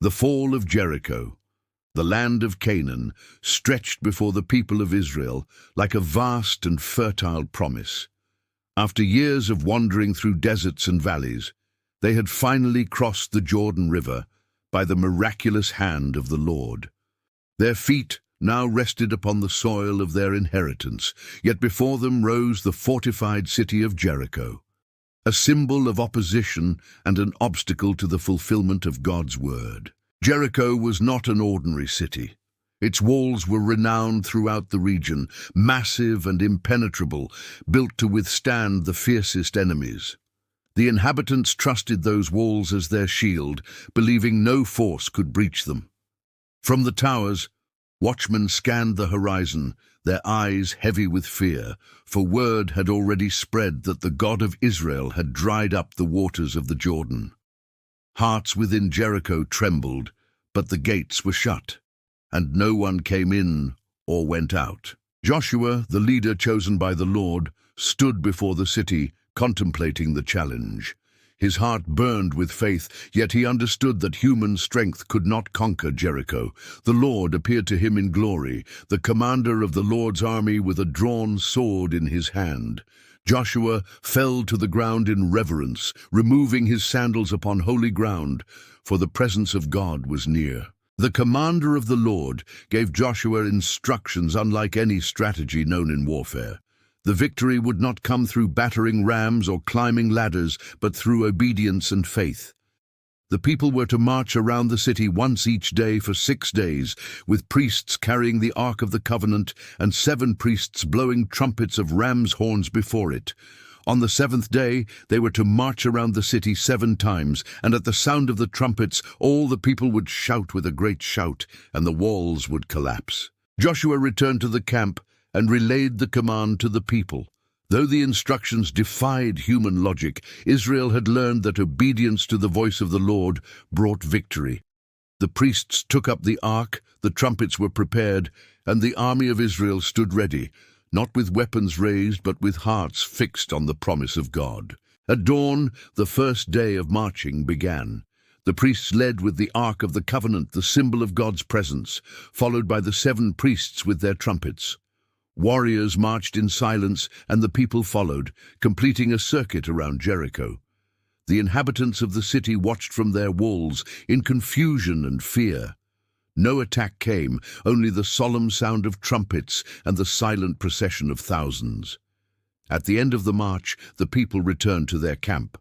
The Fall of Jericho. The land of Canaan stretched before the people of Israel like a vast and fertile promise. After years of wandering through deserts and valleys, they had finally crossed the Jordan River by the miraculous hand of the Lord. Their feet now rested upon the soil of their inheritance, yet before them rose the fortified city of Jericho, a symbol of opposition and an obstacle to the fulfillment of God's word. Jericho was not an ordinary city. Its walls were renowned throughout the region, massive and impenetrable, built to withstand the fiercest enemies. The inhabitants trusted those walls as their shield, believing no force could breach them. From the towers, watchmen scanned the horizon, their eyes heavy with fear, for word had already spread that the God of Israel had dried up the waters of the Jordan. Hearts within Jericho trembled, but the gates were shut, and no one came in or went out. Joshua, the leader chosen by the Lord, stood before the city, contemplating the challenge. His heart burned with faith, yet he understood that human strength could not conquer Jericho. The Lord appeared to him in glory, the commander of the Lord's army with a drawn sword in his hand. Joshua fell to the ground in reverence, removing his sandals upon holy ground, for the presence of God was near. The commander of the Lord gave Joshua instructions unlike any strategy known in warfare. The victory would not come through battering rams or climbing ladders, but through obedience and faith. The people were to march around the city once each day for 6 days, with priests carrying the Ark of the Covenant and 7 priests blowing trumpets of ram's horns before it. On the 7th day, they were to march around the city 7 times, and at the sound of the trumpets, all the people would shout with a great shout, and the walls would collapse. Joshua returned to the camp and relayed the command to the people. Though the instructions defied human logic, Israel had learned that obedience to the voice of the Lord brought victory. The priests took up the ark, the trumpets were prepared, and the army of Israel stood ready, not with weapons raised, but with hearts fixed on the promise of God. At dawn, the first day of marching began. The priests led with the Ark of the Covenant, the symbol of God's presence, followed by the 7 priests with their trumpets. Warriors marched in silence, and the people followed, completing a circuit around Jericho. The inhabitants of the city watched from their walls in confusion and fear. No attack came, only the solemn sound of trumpets and the silent procession of thousands. At the end of the march, the people returned to their camp.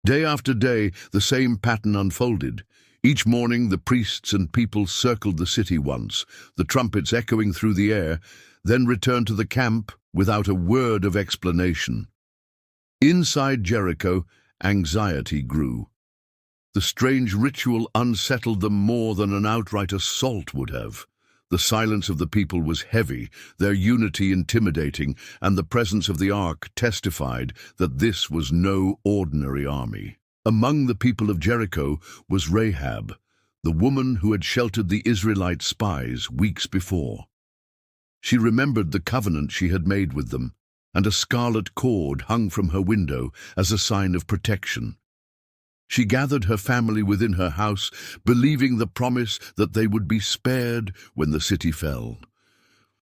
Day after day, the same pattern unfolded. Each morning, the priests and people circled the city once, the trumpets echoing through the air, then returned to the camp without a word of explanation. Inside Jericho, anxiety grew. The strange ritual unsettled them more than an outright assault would have. The silence of the people was heavy, their unity intimidating, and the presence of the ark testified that this was no ordinary army. Among the people of Jericho was Rahab, the woman who had sheltered the Israelite spies weeks before. She remembered the covenant she had made with them, and a scarlet cord hung from her window as a sign of protection. She gathered her family within her house, believing the promise that they would be spared when the city fell.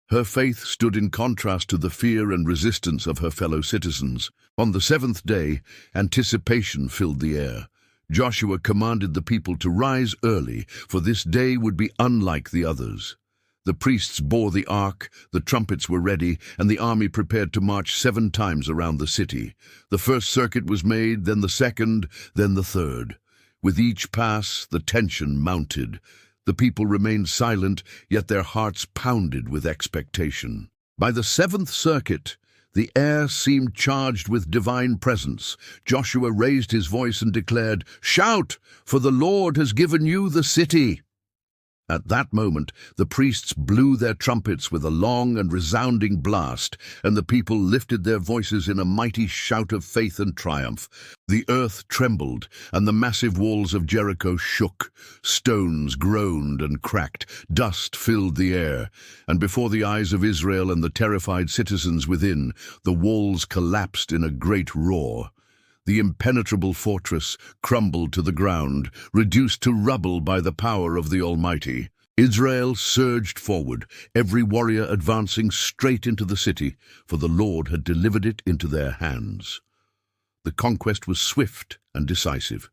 Her faith stood in contrast to the fear and resistance of her fellow citizens. On the 7th day, anticipation filled the air. Joshua commanded the people to rise early, for this day would be unlike the others. The priests bore the ark, the trumpets were ready, and the army prepared to march 7 times around the city. The first circuit was made, then the second, then the third. With each pass, the tension mounted. The people remained silent, yet their hearts pounded with expectation. By the 7th circuit, the air seemed charged with divine presence. Joshua raised his voice and declared, "Shout, for the Lord has given you the city." At that moment, the priests blew their trumpets with a long and resounding blast, and the people lifted their voices in a mighty shout of faith and triumph. The earth trembled, and the massive walls of Jericho shook. Stones groaned and cracked, dust filled the air, and before the eyes of Israel and the terrified citizens within, the walls collapsed in a great roar. The impenetrable fortress crumbled to the ground, reduced to rubble by the power of the Almighty. Israel surged forward, every warrior advancing straight into the city, for the Lord had delivered it into their hands. The conquest was swift and decisive.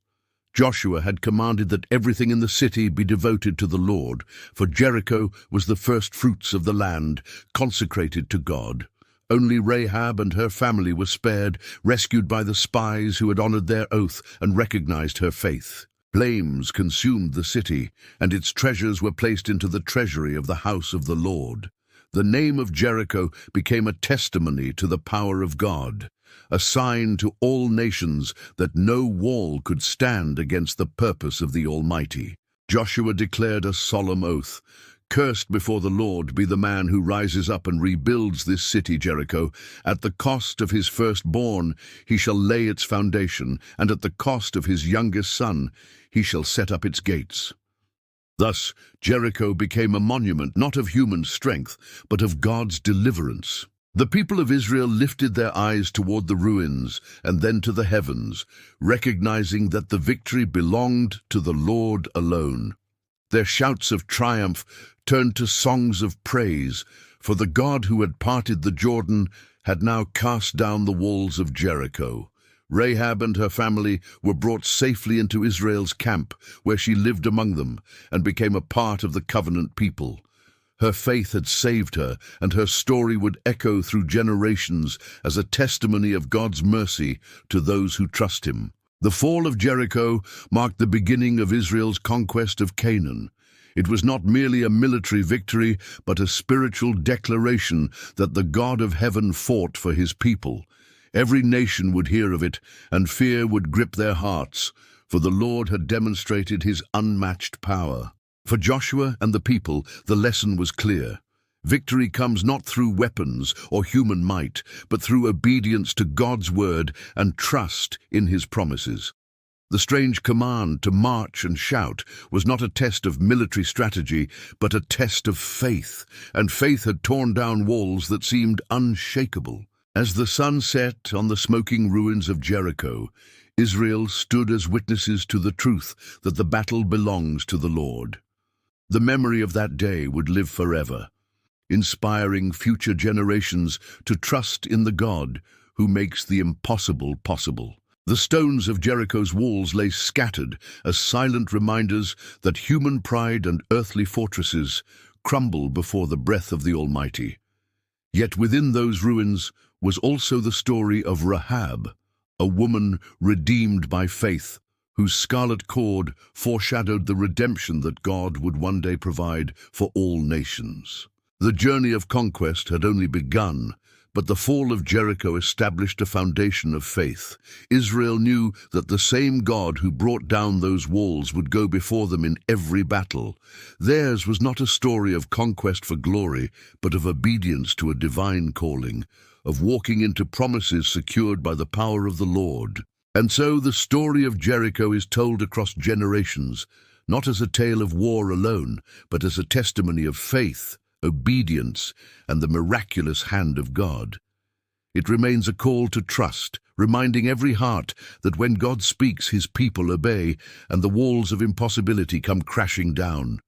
Joshua had commanded that everything in the city be devoted to the Lord, for Jericho was the first fruits of the land, consecrated to God. Only Rahab and her family were spared, rescued by the spies who had honored their oath and recognized her faith. Flames consumed the city, and its treasures were placed into the treasury of the house of the Lord. The name of Jericho became a testimony to the power of God, a sign to all nations that no wall could stand against the purpose of the Almighty. Joshua declared a solemn oath. "Cursed before the Lord be the man who rises up and rebuilds this city, Jericho. At the cost of his firstborn he shall lay its foundation, and at the cost of his youngest son he shall set up its gates." Thus Jericho became a monument not of human strength, but of God's deliverance. The people of Israel lifted their eyes toward the ruins and then to the heavens, recognizing that the victory belonged to the Lord alone. Their shouts of triumph turned to songs of praise, for the God who had parted the Jordan had now cast down the walls of Jericho. Rahab and her family were brought safely into Israel's camp, where she lived among them and became a part of the covenant people. Her faith had saved her, and her story would echo through generations as a testimony of God's mercy to those who trust him. The fall of Jericho marked the beginning of Israel's conquest of Canaan. It was not merely a military victory, but a spiritual declaration that the God of heaven fought for his people. Every nation would hear of it, and fear would grip their hearts, for the Lord had demonstrated his unmatched power. For Joshua and the people, the lesson was clear. Victory comes not through weapons or human might, but through obedience to God's word and trust in his promises. The strange command to march and shout was not a test of military strategy, but a test of faith, and faith had torn down walls that seemed unshakable. As the sun set on the smoking ruins of Jericho, Israel stood as witnesses to the truth that the battle belongs to the Lord. The memory of that day would live forever, inspiring future generations to trust in the God who makes the impossible possible. The stones of Jericho's walls lay scattered as silent reminders that human pride and earthly fortresses crumble before the breath of the Almighty. Yet within those ruins was also the story of Rahab, a woman redeemed by faith, whose scarlet cord foreshadowed the redemption that God would one day provide for all nations. The journey of conquest had only begun, but the fall of Jericho established a foundation of faith. Israel knew that the same God who brought down those walls would go before them in every battle. Theirs was not a story of conquest for glory, but of obedience to a divine calling, of walking into promises secured by the power of the Lord. And so the story of Jericho is told across generations, not as a tale of war alone, but as a testimony of faith, obedience, and the miraculous hand of God. It remains a call to trust, reminding every heart that when God speaks, his people obey, and the walls of impossibility come crashing down.